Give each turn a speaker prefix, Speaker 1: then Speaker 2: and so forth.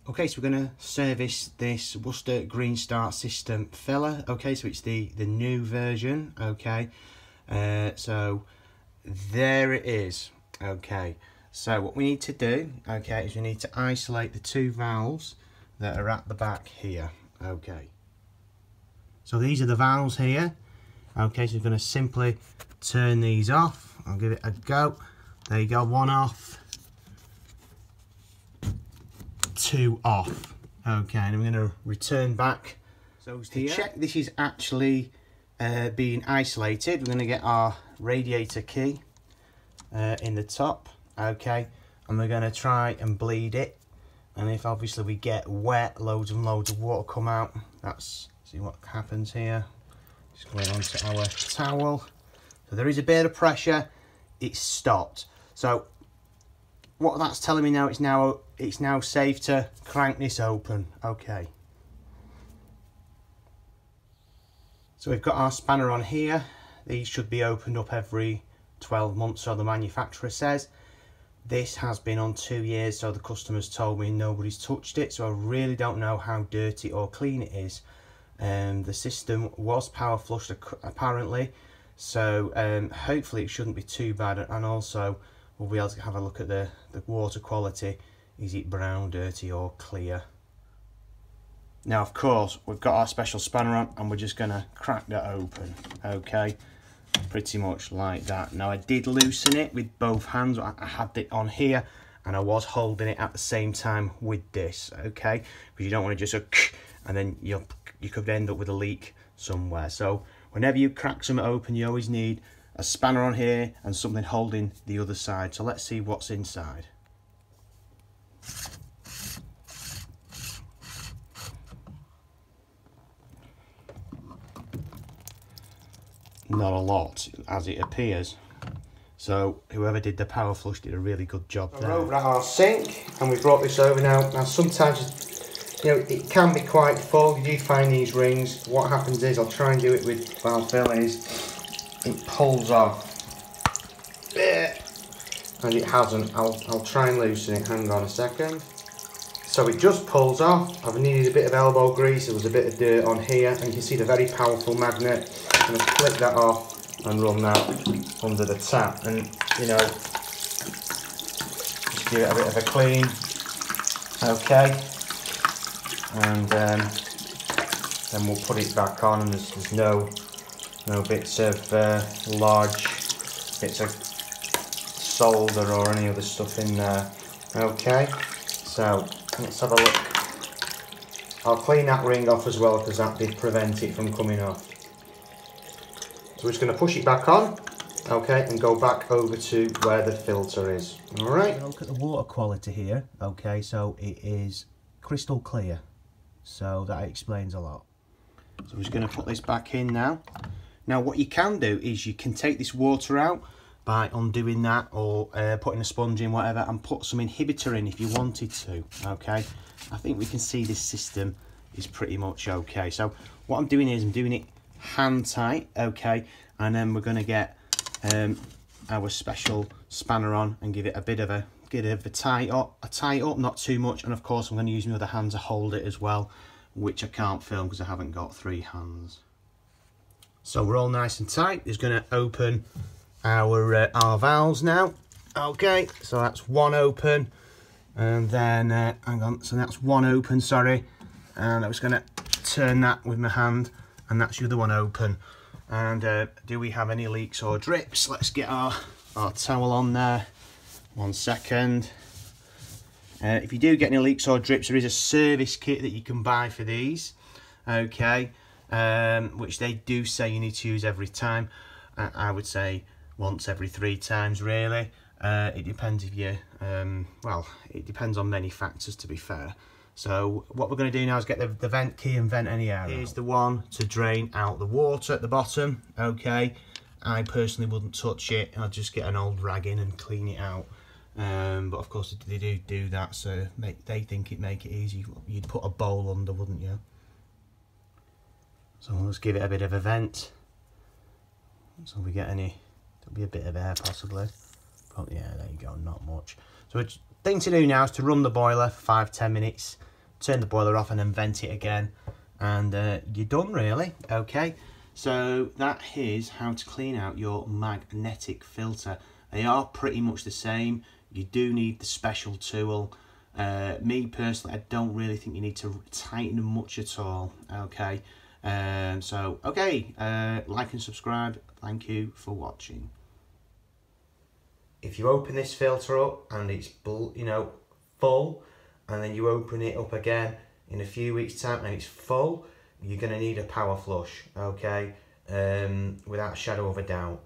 Speaker 1: Okay, so we're going to service this Worcester Greenstar system filler. Okay, so it's the new version. Okay, so there it is. Okay, so what we need to do, okay, is we need to isolate the two valves that are at the back here. Okay, so these are the valves here. Okay, so we're going to simply turn these off. I'll give it a go. There you go, one off, two off. Okay, and I'm going to return back. So to check this is actually being isolated, we're going to get our radiator key in the top. Okay, and we're going to try and bleed it, and if obviously we get wet, loads and loads of water come out. That's, see what happens here. Just going onto our towel. So there is a bit of pressure. It's stopped. So what that's telling me now, it's now safe to crank this open. Okay. So we've got our spanner on here. These should be opened up every 12 months, so the manufacturer says. This has been on 2 years, so the customer's told me nobody's touched it, so I really don't know how dirty or clean it is. The system was power flushed apparently, so hopefully it shouldn't be too bad, and also we'll be able to have a look at the water quality. Is it brown, dirty or clear? Now of course we've got our special spanner on and we're just going to crack that open. Okay, pretty much like that. Now I did loosen it with both hands. I had it on here and I was holding it at the same time with this. Okay, because you don't want to just and then you could end up with a leak somewhere. So whenever you crack something open, you always need a spanner on here and something holding the other side. So let's see what's inside. Not a lot, as it appears. So whoever did the power flush did a really good job there. We're over at our sink and we brought this over now. Now sometimes, you know, it can be quite full. You do find these rings. What happens is, I'll try and do it with valve fill, is it pulls off. And it hasn't. I'll try and loosen it. Hang on a second. So it just pulls off. I've needed a bit of elbow grease. There was a bit of dirt on here, and you can see the very powerful magnet. I'm going to flick that off and run that under the tap, and you know, just give it a bit of a clean. Okay, and then we'll put it back on, and there's no bits of large bits of solder or any other stuff in there. Okay, so let's have a look. I'll clean that ring off as well, because that did prevent it from coming off. So we're just going to push it back on, okay, and go back over to where the filter is. All right. Look at the water quality here. Okay, so it is crystal clear. So that explains a lot. So we're just going to put this back in now. Now what you can do is you can take this water out by undoing that, or putting a sponge in, whatever, and put some inhibitor in if you wanted to. Okay, I think we can see this system is pretty much okay. So what I'm doing is I'm doing it hand tight, okay, and then we're going to get our special spanner on and give it a bit of a tie up, not too much, and of course I'm going to use my other hand to hold it as well, which I can't film because I haven't got 3 hands. So we're all nice and tight. It's going to open our valves now. Okay, so that's one open, and then hang on, so that's one open, sorry, and I was going to turn that with my hand, and that's the other one open. And do we have any leaks or drips? Let's get our towel on there. 1 second. If you do get any leaks or drips, there is a service kit that you can buy for these, okay, which they do say you need to use every time. I would say once every 3 times, really. It depends if you well, it depends on many factors, to be fair. So what we're going to do now is get the vent key and vent any air. Here's the one to drain out the water at the bottom. Okay, I personally wouldn't touch it. I'll just get an old rag in and clean it out. But of course they do that, so they think it make it easy. You'd put a bowl under, wouldn't you? So let's give it a bit of a vent. So we get any, there'll be a bit of air possibly. But yeah, there you go, not much. So the thing to do now is to run the boiler for 5–10 minutes. turn the boiler off and then vent it again, and you're done really. Okay, so that is how to clean out your magnetic filter. They are pretty much the same. You do need the special tool. Me personally, I don't really think you need to tighten them much at all. Okay, so okay, like and subscribe. Thank you for watching. If you open this filter up and it's full, and then you open it up again in a few weeks time and it's full, you're going to need a power flush, okay, without a shadow of a doubt.